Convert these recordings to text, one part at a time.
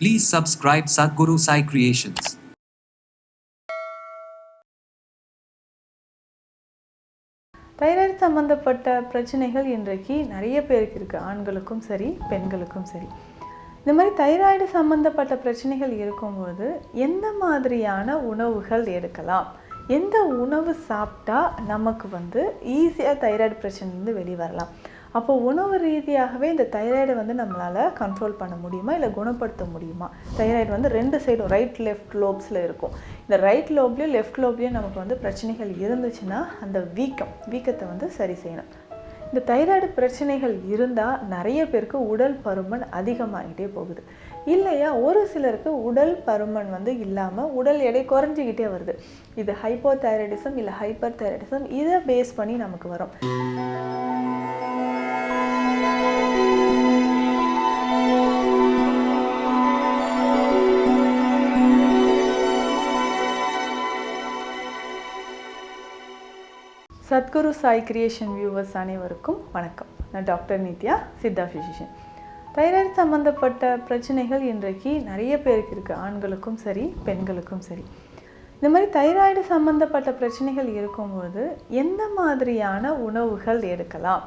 Please subscribe Sadhguru Sai Creations. Thyroid சம்மந்தப்பட்ட பிரச்சனைகள் இன்றைக்கு நிறைய பேருக்கு இருக்குது, ஆண்களுக்கும் சரி பெண்களுக்கும் சரி. இந்த மாதிரி தைராய்டு சம்மந்தப்பட்ட பிரச்சனைகள் இருக்கும்போது எந்த மாதிரியான உணவுகள் எடுக்கலாம், எந்த உணவு சாப்பிட்டா நமக்கு ஈஸியாக தைராய்டு பிரச்சனைலேருந்து வெளியே வரலாம், அப்போ உணவு ரீதியாகவே இந்த தைராய்டை நம்மளால் கண்ட்ரோல் பண்ண முடியுமா இல்லை குணப்படுத்த முடியுமா? தைராய்டு ரெண்டு சைடும் ரைட் லெஃப்ட் லோப்ஸில் இருக்கும். இந்த ரைட் லோப்லேயும் லெஃப்ட் லோப்லேயும் நமக்கு பிரச்சனைகள் இருந்துச்சுன்னா அந்த வீக்கத்தை சரி செய்யணும். இந்த தைராய்டு பிரச்சனைகள் இருந்தால் நிறைய பேருக்கு உடல் பருமன் அதிகமாகிட்டே போகுது. இல்லையா ஒரு சிலருக்கு உடல் பருமன் இல்லாமல் உடல் எடை குறைஞ்சிக்கிட்டே வருது. இது ஹைப்போதைராய்டிசம் இல்லை ஹைப்பர் தைராய்டிசம், இதை பேஸ் பண்ணி நமக்கு வரும். சத்குரு சாய் கிரியேஷன் வியூவர்ஸ் அனைவருக்கும் வணக்கம். நான் doctor Nithya, Siddha physician. Thyroid சம்மந்தப்பட்ட பிரச்சனைகள் இன்றைக்கு நிறைய பேருக்கு இருக்குது, ஆண்களுக்கும் சரி பெண்களுக்கும் சரி. இந்த மாதிரி தைராய்டு சம்மந்தப்பட்ட பிரச்சனைகள் இருக்கும்போது எந்த மாதிரியான உணவுகள் எடுக்கலாம்,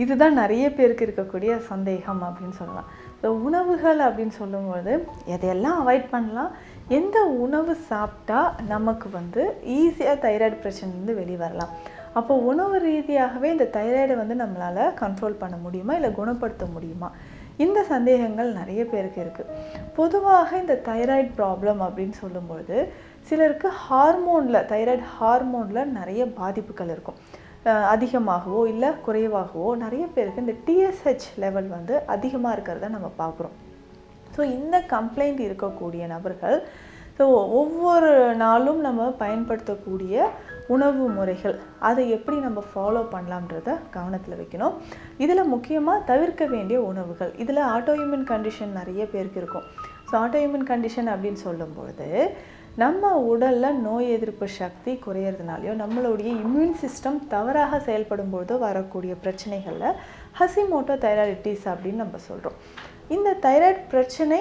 இதுதான் நிறைய பேருக்கு இருக்கக்கூடிய சந்தேகம் அப்படின்னு சொல்லலாம். ஸோ உணவுகள் அப்படின்னு சொல்லும்போது எதையெல்லாம் அவாய்ட் பண்ணலாம், எந்த உணவு சாப்பிட்டா நமக்கு ஈஸியாக தைராய்டு பிரச்சனைலேருந்து வெளியே வரலாம், அப்போ உணவு ரீதியாகவே இந்த தைராய்டை நம்மளால் கண்ட்ரோல் பண்ண முடியுமா இல்லை குணப்படுத்த முடியுமா, இந்த சந்தேகங்கள் நிறைய பேருக்கு இருக்குது. பொதுவாக இந்த தைராய்டு ப்ராப்ளம் அப்படின்னு சொல்லும்போது சிலருக்கு தைராய்டு ஹார்மோனில் நிறைய பாதிப்புகள் இருக்கும். அதிகமாகவோ இல்லை குறைவாகவோ நிறைய பேருக்கு இந்த டிஎஸ்ஹெச் லெவல் அதிகமாக இருக்கிறத நம்ம பார்க்குறோம். ஸோ இந்த கம்ப்ளைண்ட் இருக்கக்கூடிய நபர்கள் ஒவ்வொரு நாளும் நம்ம பயன்படுத்தக்கூடிய உணவு முறைகள் அதை எப்படி நம்ம ஃபாலோ பண்ணலாம்ன்றத கவனத்தில் வைக்கணும். இதில் முக்கியமாக தவிர்க்க வேண்டிய உணவுகள், இதில் ஆட்டோஇம்யூன் கண்டிஷன் நிறைய பேருக்கு இருக்கும். ஸோ ஆட்டோஇம்யூன் கண்டிஷன் அப்படின்னு சொல்லும்பொழுது நம்ம உடலில் நோய் எதிர்ப்பு சக்தி குறையிறதுனாலையோ நம்மளுடைய இம்யூன் சிஸ்டம் தவறாக செயல்படும் பொழுதோ வரக்கூடிய பிரச்சனைகளில் ஹசிமோட்டோ தைராய்டிஸ் அப்படின்னு நம்ம சொல்கிறோம். இந்த தைராய்டு பிரச்சனை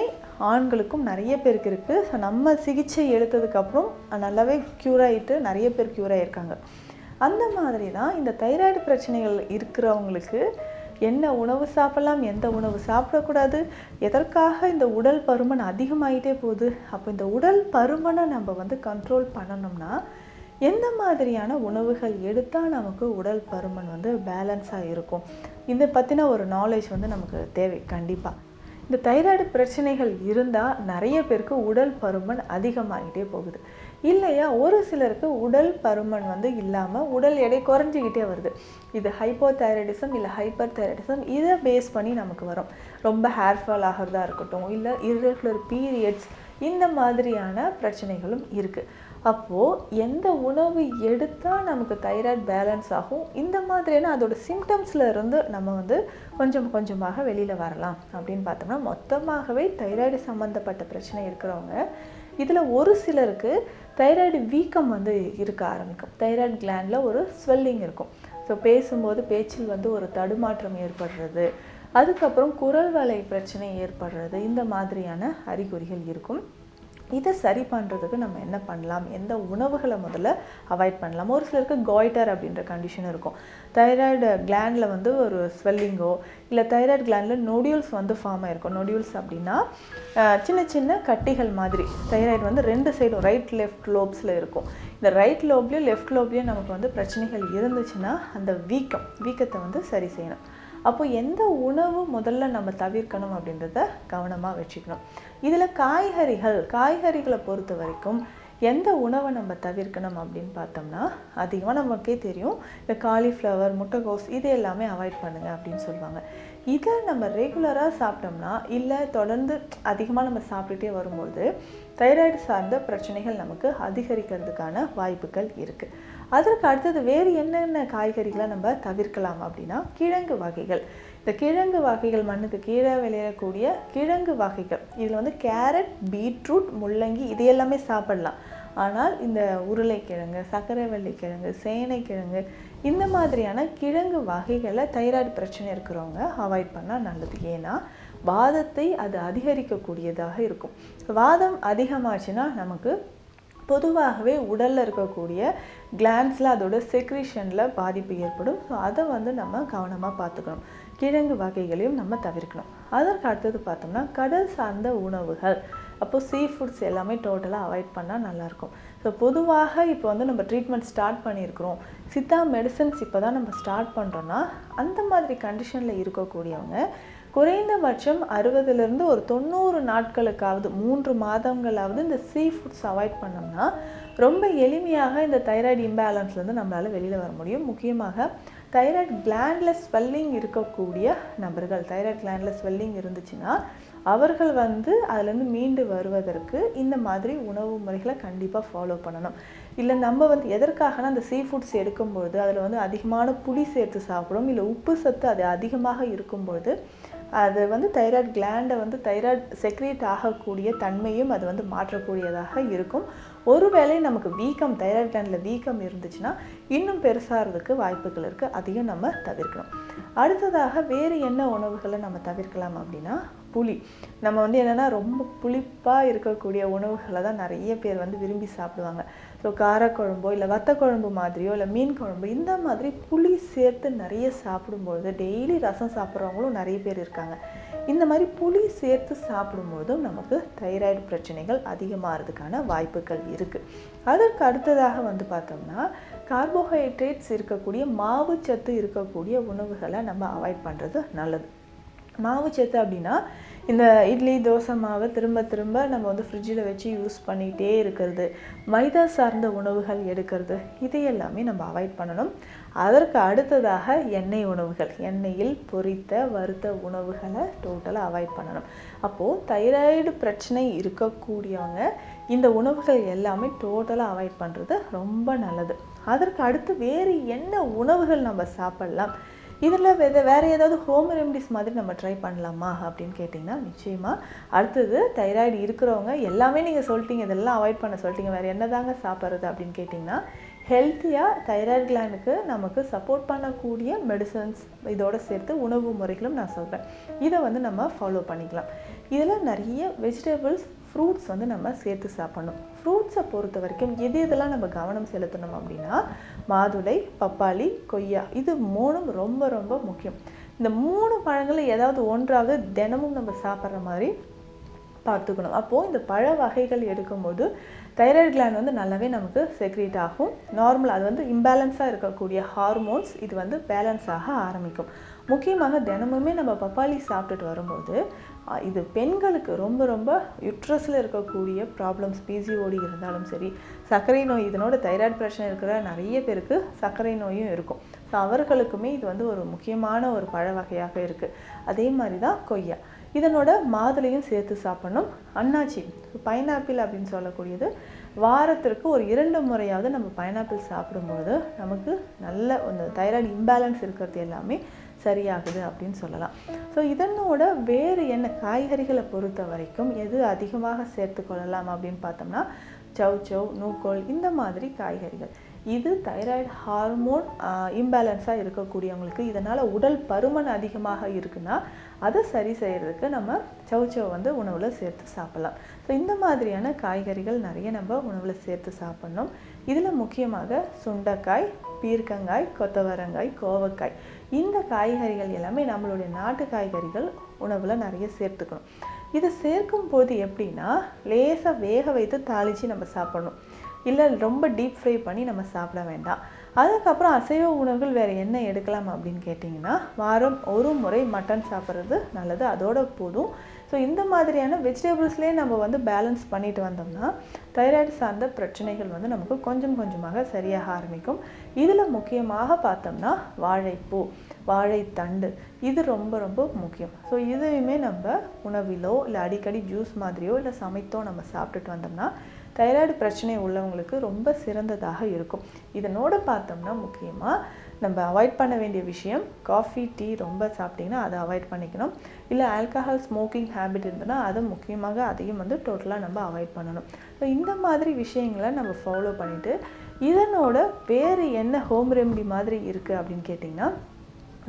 ஆண்களுக்கும் நிறைய பேருக்கு இருக்குது. ஸோ நம்ம சிகிச்சை எடுத்ததுக்கப்புறம் நல்லாவே க்யூர் ஆகிட்டு நிறைய பேர் க்யூர் ஆகியிருக்காங்க. அந்த மாதிரி தான் இந்த தைராய்டு பிரச்சனைகள் இருக்கிறவங்களுக்கு என்ன உணவு சாப்பிடலாம், எந்த உணவு சாப்பிடக்கூடாது, எதற்காக இந்த உடல் பருமன் அதிகமாகிட்டே போகுது, அப்போ இந்த உடல் பருமனை நம்ம கண்ட்ரோல் பண்ணணும்னா எந்த மாதிரியான உணவுகள் எடுத்தால் நமக்கு உடல் பருமன் பேலன்ஸாக இருக்கும், இதை பற்றின ஒரு நாலேஜ் நமக்கு தேவை கண்டிப்பாக. இந்த தைராய்டு பிரச்சனைகள் இருந்தால் நிறைய பேருக்கு உடல் பருமன் அதிகமாகிட்டே போகுது. இல்லையா ஒரு சிலருக்கு உடல் பருமன் இல்லாமல் உடல் எடை குறைஞ்சிக்கிட்டே வருது. இது ஹைப்போதைராய்டிசம் இல்லை ஹைப்பர் தைராய்டிசம், இதை பேஸ் பண்ணி நமக்கு வரும். ரொம்ப ஹேர்ஃபால் ஆகிறதா இருக்கட்டும், இல்லை இர்ரெகுலர் பீரியட்ஸ், இந்த மாதிரியான பிரச்சனைகளும் இருக்குது. அப்போது எந்த உணவு எடுத்தால் நமக்கு தைராய்டு பேலன்ஸ் ஆகும், இந்த மாதிரியான அதோட சிம்டம்ஸில் இருந்து நம்ம கொஞ்சம் கொஞ்சமாக வெளியில் வரலாம் அப்படின்னு பார்த்தோம்னா, மொத்தமாகவே தைராய்டு சம்மந்தப்பட்ட பிரச்சனை இருக்கிறவங்க இதில் ஒரு சிலருக்கு தைராய்டு வீக்கம் இருக்க ஆரம்பிக்கும். தைராய்டு கிளாண்டில் ஒரு ஸ்வெல்லிங் இருக்கும். ஸோ பேசும்போது பேச்சில் ஒரு தடுமாற்றம் ஏற்படுறது, அதுக்கப்புறம் குரல் வலை பிரச்சனை ஏற்படுறது, இந்த மாதிரியான அறிகுறிகள் இருக்கும். இதை சரி பண்ணுறதுக்கு நம்ம என்ன பண்ணலாம், எந்த உணவுகளை முதல்ல அவாய்ட் பண்ணலாம். ஒரு சிலருக்கு காய்டர் அப்படின்ற கண்டிஷன் இருக்கும். தைராய்டு கிளாண்டில் ஒரு ஸ்வெல்லிங்கோ இல்லை தைராய்டு கிளாண்டில் நொடியூல்ஸ் ஃபார்ம் ஆகிருக்கும். நொடியூல்ஸ் அப்படின்னா சின்ன சின்ன கட்டிகள் மாதிரி. தைராய்டு ரெண்டு சைடும் ரைட் லெஃப்ட் லோப்ஸில் இருக்கும். இந்த ரைட் லோப்லேயும் லெஃப்ட் லோப்லேயும் நமக்கு பிரச்சனைகள் இருந்துச்சுன்னா அந்த வீக்கத்தை சரி செய்யணும். அப்போ எந்த உணவு முதல்ல நம்ம தவிர்க்கணும் அப்படின்றத கவனமாக வச்சுக்கணும். இதில் காய்கறிகளை பொறுத்த வரைக்கும் எந்த உணவை நம்ம தவிர்க்கணும் அப்படின்னு பார்த்தோம்னா, அதிகமாக நமக்கே தெரியும் இந்த காலிஃப்ளவர், முட்டைகோஸ், இது எல்லாமே அவாய்ட் பண்ணுங்கள் அப்படின்னு சொல்லுவாங்க. இதை நம்ம ரெகுலராக சாப்பிட்டோம்னா இல்லை தொடர்ந்து அதிகமாக நம்ம சாப்பிட்டுட்டே வரும்போது தைராய்டு சார்ந்த பிரச்சனைகள் நமக்கு அதிகரிக்கிறதுக்கான வாய்ப்புகள் இருக்குது. அதற்கு அடுத்தது வேறு என்னென்ன காய்கறிகளை நம்ம தவிர்க்கலாம் அப்படின்னா, கிழங்கு வகைகள். இந்த கிழங்கு வகைகள், மண்ணுக்கு கீழே விளையக்கூடிய கிழங்கு வகைகள், இதில் கேரட், பீட்ரூட், முள்ளங்கி, இது எல்லாமே சாப்பிடலாம். ஆனால் இந்த உருளைக்கிழங்கு, சர்க்கரைவள்ளி கிழங்கு, சேனைக்கிழங்கு, இந்த மாதிரியான கிழங்கு வகைகளை தைராய்டு பிரச்சனை இருக்கிறவங்க அவாய்ட் பண்ணால் நல்லது. ஏன்னா வாதத்தை அது அதிகரிக்கக்கூடியதாக இருக்கும். வாதம் அதிகமாச்சுன்னா நமக்கு பொதுவாகவே உடலில் இருக்கக்கூடிய கிளான்ஸில் அதோட செக்ரீஷனில் பாதிப்பு ஏற்படும். ஸோ அதை நம்ம கவனமாக பார்த்துக்கணும். கிழங்கு வகைகளையும் நம்ம தவிர்க்கணும். அதற்கு அடுத்தது பார்த்தோம்னா கடல் சார்ந்த உணவுகள், அப்போது சீ ஃபுட்ஸ் எல்லாமே டோட்டலாக அவாய்ட் பண்ணால் நல்லாயிருக்கும். ஸோ பொதுவாக இப்போ நம்ம ட்ரீட்மெண்ட் ஸ்டார்ட் பண்ணியிருக்கிறோம், சித்தா மெடிசன்ஸ் இப்போ தான் நம்ம ஸ்டார்ட் பண்ணுறோன்னா அந்த மாதிரி கண்டிஷனில் இருக்கக்கூடியவங்க குறைந்தபட்சம் 60லேருந்து ஒரு 90 நாட்களுக்காவது 3 மாதங்களாவது இந்த சீ ஃபுட்ஸ் அவாய்ட் பண்ணோம்னா ரொம்ப எளிமையாக இந்த தைராய்டு இம்பேலன்ஸ்லேருந்து நம்மளால் வெளியில் வர முடியும். முக்கியமாக தைராய்டு கிளாண்டில் ஸ்வெல்லிங் இருக்கக்கூடிய நபர்கள், தைராய்டு கிளாண்டில் ஸ்வெல்லிங் இருந்துச்சுன்னா அவர்கள் அதுலேருந்து மீண்டு வருவதற்கு இந்த மாதிரி உணவு முறைகளை கண்டிப்பாக ஃபாலோ பண்ணணும். இல்லை நம்ம எதற்காகனா அந்த சீ ஃபுட்ஸ் எடுக்கும்பொழுது அதில் அதிகமான புளி சேர்த்து சாப்பிடும், இல்லை உப்பு சத்து அது அதிகமாக இருக்கும்பொழுது அது தைராய்டு கிளாண்டை தைராய்டு செக்ரேட் ஆகக்கூடிய தன்மையும் அது மாற்றக்கூடியதாக இருக்கும். ஒருவேளை நமக்கு வீக்கம், தைராய்டு கிளாண்டில் வீக்கம் இருந்துச்சுன்னா இன்னும் பெருசாகிறதுக்கு வாய்ப்புகள் இருக்குது. அதையும் நம்ம தவிர்க்கணும். அடுத்ததாக வேறு என்ன உணவுகளை நம்ம தவிர்க்கலாம் அப்படின்னா புளி. நம்ம என்னென்னா ரொம்ப புளிப்பாக இருக்கக்கூடிய உணவுகளை தான் நிறைய பேர் விரும்பி சாப்பிடுவாங்க. ஸோ காரக்குழம்போ இல்லை வத்த குழம்பு மாதிரியோ இல்லை மீன் குழம்பு இந்த மாதிரி புளி சேர்த்து நிறைய சாப்பிடும்பொழுது, டெய்லி ரசம் சாப்பிட்றவங்களும் நிறைய பேர் இருக்காங்க. இந்த மாதிரி புளி சேர்த்து சாப்பிடும்போதும் நமக்கு தைராய்டு பிரச்சனைகள் அதிகமாகிறதுக்கான வாய்ப்புகள் இருக்குது. அதற்கு அடுத்ததாக பார்த்தோம்னா கார்போஹைட்ரேட்ஸ் இருக்கக்கூடிய மாவுச்சத்து இருக்கக்கூடிய உணவுகளை நம்ம அவாய்ட் பண்ணுறது நல்லது. மாவுச்சத்து அப்படின்னா இந்த இட்லி தோசை மாவை திரும்ப திரும்ப நம்ம ஃப்ரிட்ஜில் வச்சு யூஸ் பண்ணிகிட்டே இருக்கிறது, மைதா சார்ந்த உணவுகள் எடுக்கிறது, இதையெல்லாமே நம்ம அவாய்ட் பண்ணணும். அதற்கு அடுத்ததாக எண்ணெய் உணவுகள், எண்ணெயில் பொரித்த வறுத்த உணவுகளை டோட்டலாக அவாய்ட் பண்ணணும். அப்போது தைராய்டு பிரச்சனை இருக்கக்கூடியவங்க இந்த உணவுகள் எல்லாமே டோட்டலாக அவாய்ட் பண்ணுறது ரொம்ப நல்லது. அதற்கு அடுத்து வேறு என்ன உணவுகள் நம்ம சாப்பிடலாம், இதில் வேறு ஏதாவது ஹோம் ரெமடிஸ் மாதிரி நம்ம ட்ரை பண்ணலாமா அப்படின்னு கேட்டிங்கன்னா நிச்சயமாக அடுத்தது தைராய்டு இருக்கிறவங்க எல்லாமே நீங்கள் சொல்லிட்டீங்க, இதெல்லாம் அவாய்ட் பண்ண சொல்லிட்டீங்க, வேறு என்ன தாங்க சாப்பிட்றது அப்படின்னு கேட்டிங்கன்னா ஹெல்த்தியாக தைராய்டு கிளாண்டுக்கு நமக்கு சப்போர்ட் பண்ணக்கூடிய மெடிசன்ஸ் இதோடு சேர்த்து உணவு முறைகளும் நான் சொல்கிறேன். இதை நம்ம ஃபாலோ பண்ணிக்கலாம். இதில் நிறைய வெஜிடபிள்ஸ், ஃப்ரூட்ஸ் நம்ம சேர்த்து சாப்பிடணும். ஃப்ரூட்ஸை பொறுத்த வரைக்கும் இதெல்லாம் நம்ம கவனம் செலுத்தணும் அப்படின்னா மாதுளை, பப்பாளி, கொய்யா, இது 3ம் ரொம்ப ரொம்ப முக்கியம். இந்த 3 பழங்களில் ஏதாவது ஒன்றாவது தினமும் நம்ம சாப்பிட்ற மாதிரி பார்த்துக்கணும். அப்போது இந்த பழ வகைகள் எடுக்கும்போது தைராய்டு கிளாண்ட் நல்லாவே நமக்கு செக்ரேட் ஆகும். நார்மல் அது இம்பேலன்ஸாக இருக்கக்கூடிய ஹார்மோன்ஸ் இது பேலன்ஸ் ஆக ஆரம்பிக்கும். முக்கியமாக தினமுமே நம்ம பப்பாளி சாப்பிட்டுட்டு வரும்போது இது பெண்களுக்கு ரொம்ப ரொம்ப யுட்ரஸில் இருக்கக்கூடிய ப்ராப்ளம்ஸ், பிசிஓடி இருந்தாலும் சரி, சர்க்கரை நோய், இதனோட தைராய்டு பிரச்சனை இருக்கிற நிறைய பேருக்கு சர்க்கரை நோயும் இருக்கும். ஸோ அவர்களுக்குமே இது ஒரு முக்கியமான ஒரு பழ வகையாக இருக்குது. அதே மாதிரி தான் கொய்யா, இதனோட மாதுளையும் சேர்த்து சாப்பிடணும். அன்னாச்சி, பைனாப்பிள் அப்படின்னு சொல்லக்கூடியது வாரத்திற்கு ஒரு 2 முறையாவது நம்ம பைனாப்பிள் சாப்பிடும்போது நமக்கு நல்ல அந்த தைராய்டு இம்பேலன்ஸ் இருக்கிறது எல்லாமே சரியாகுது அப்படின்னு சொல்லலாம். ஸோ இதனோட வேறு என்ன காய்கறிகளை பொறுத்த வரைக்கும் எது அதிகமாக சேர்த்துக்கொள்ளலாம் அப்படின்னு பார்த்தோம்னா சௌச்சௌ, நூக்கோல், இந்த மாதிரி காய்கறிகள். இது தைராய்டு ஹார்மோன் இம்பேலன்ஸாக இருக்கக்கூடியவங்களுக்கு, இதனால் உடல் பருமன் அதிகமாக இருக்குன்னா அதை சரி செய்கிறதுக்கு நம்ம சௌச்சௌ உணவில் சேர்த்து சாப்பிட்லாம். ஸோ இந்த மாதிரியான காய்கறிகள் நிறைய நம்ம உணவில் சேர்த்து சாப்பிட்ணும். இதில் முக்கியமாக சுண்டைக்காய், பீர்க்கங்காய், கொத்தவரங்காய், கோவக்காய், இந்த காய்கறிகள் எல்லாமே நம்மளுடைய நாட்டு காய்கறிகள் உணவில் நிறைய சேர்த்துக்கணும். இதை சேர்க்கும் போது எப்படின்னா லேசாக வேக வைத்து தாளித்து நம்ம சாப்பிடணும், இல்லை ரொம்ப டீப் ஃப்ரை பண்ணி நம்ம சாப்பிட வேண்டாம். அதுக்கப்புறம் அசைவ உணவுகள் வேறு என்ன எடுக்கலாம் அப்படின்னு கேட்டிங்கன்னா வாரம் 1 முறை மட்டன் சாப்பிட்றது நல்லது, அதோட போதும். ஸோ இந்த மாதிரியான வெஜிடபிள்ஸ்லேயே நம்ம பேலன்ஸ் பண்ணிட்டு வந்தோம்னா தைராய்டு சார்ந்த பிரச்சனைகள் நமக்கு கொஞ்சம் கொஞ்சமாக சரியாக ஆரம்பிக்கும். இதில் முக்கியமாக பார்த்தோம்னா வாழைப்பூ, வாழைத்தண்டு, இது ரொம்ப ரொம்ப முக்கியம். ஸோ இதையுமே நம்ம உணவிலோ இல்லை அடிக்கடி ஜூஸ் மாதிரியோ இல்லை சமைத்தோ நம்ம சாப்பிட்டுட்டு வந்தோம்னா தைராய்டு பிரச்சனை உள்ளவங்களுக்கு ரொம்ப சிறந்ததாக இருக்கும். இதனோட பார்த்தோம்னா முக்கியமாக நம்ம அவாய்ட் பண்ண வேண்டிய விஷயம் காஃபி, டீ ரொம்ப சாப்பிட்டிங்கன்னா அதை அவாய்ட் பண்ணிக்கணும். இல்லை ஆல்கஹால் ஸ்மோக்கிங் ஹேபிட் இருந்ததுன்னா அதை முக்கியமாக அதையும் டோட்டலாக நம்ம அவாய்ட் பண்ணணும். ஸோ இந்த மாதிரி விஷயங்களை நம்ம ஃபாலோ பண்ணிவிட்டு இதனோட வேறு என்ன ஹோம் ரெமெடி மாதிரி இருக்குது அப்படின்னு கேட்டிங்கன்னா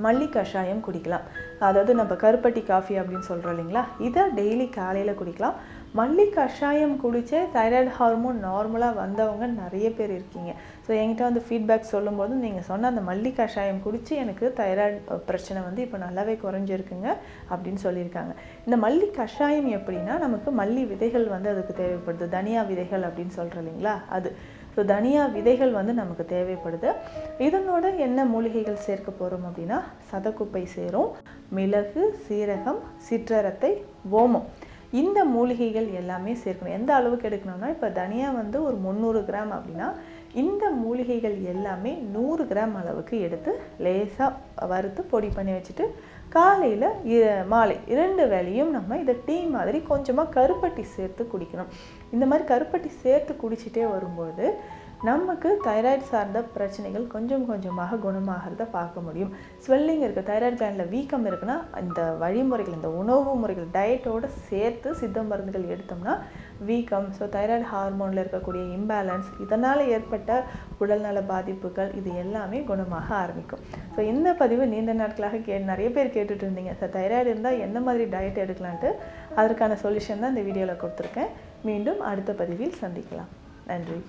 மல்லி கஷாயம் குடிக்கலாம். அதாவது நம்ம கருப்பட்டி காஃபி அப்படின்னு சொல்கிறோம் இல்லைங்களா, இதை டெய்லி காலையில் குடிக்கலாம். மல்லி கஷாயம் குடித்தே தைராய்டு ஹார்மோன் நார்மலாக வந்தவங்க நிறைய பேர் இருக்கீங்க. ஸோ என்கிட்ட வந்து ஃபீட்பேக் சொல்லும்போது நீங்கள் சொன்ன அந்த மல்லி கஷாயம் குடித்து எனக்கு தைராய்டு பிரச்சனை வந்து இப்போ நல்லாவே குறைஞ்சிருக்குங்க அப்படின்னு சொல்லியிருக்காங்க. இந்த மல்லி கஷாயம் எப்படின்னா, நமக்கு மல்லி விதைகள் வந்து அதுக்கு தேவைப்படுது. தனியா விதைகள் அப்படின்னு சொல்கிறோம் இல்லைங்களா, அது. ஸோ தனியா விதைகள் வந்து நமக்கு தேவைப்படுது. இதனோட என்ன மூலிகைகள் சேர்க்க போகிறோம் அப்படின்னா, சதக்குப்பை சேரும், மிளகு, சீரகம், சிற்றரத்தை, ஓமம், இந்த மூலிகைகள் எல்லாமே சேர்க்கணும். எந்த அளவுக்கு எடுக்கணும்னா, இப்போ தனியா வந்து ஒரு 300 கிராம் அப்படின்னா இந்த மூலிகைகள் எல்லாமே 100 கிராம் அளவுக்கு எடுத்து லேசாக வறுத்து பொடி பண்ணி வச்சுட்டு காலையில் மாலை 2 வேளையும் நம்ம இதை டீ மாதிரி கொஞ்சமாக கருப்பட்டி சேர்த்து குடிக்கணும். இந்த மாதிரி கருப்பட்டி சேர்த்து குடிச்சிட்டே வரும்போது நமக்கு தைராய்டு சார்ந்த பிரச்சனைகள் கொஞ்சம் கொஞ்சமாக குணமாகிறத பார்க்க முடியும். ஸ்வெல்லிங் இருக்குது, தைராய்டு கிளாண்டில் வீக்கம் இருக்குன்னா இந்த வழிமுறைகள், இந்த உணவு முறைகள் டயட்டோடு சேர்த்து சித்த மருந்துகள் எடுத்தோம்னா வீக்கம், ஸோ தைராய்டு ஹார்மோனில் இருக்கக்கூடிய இம்பேலன்ஸ், இதனால் ஏற்பட்ட உடல்நல பாதிப்புகள், இது எல்லாமே குணமாக ஆரம்பிக்கும். ஸோ இந்த பதிவு நீண்ட நாட்களாக நிறைய பேர் கேட்டுட்டு இருந்தீங்க, ஸோ தைராய்டு இருந்தால் எந்த மாதிரி டயட் எடுக்கலான்ட்டு. அதற்கான சொல்யூஷன் தான் இந்த வீடியோவில் கொடுத்துருக்கேன். மீண்டும் அடுத்த பதிவில் சந்திக்கலாம். நன்றி.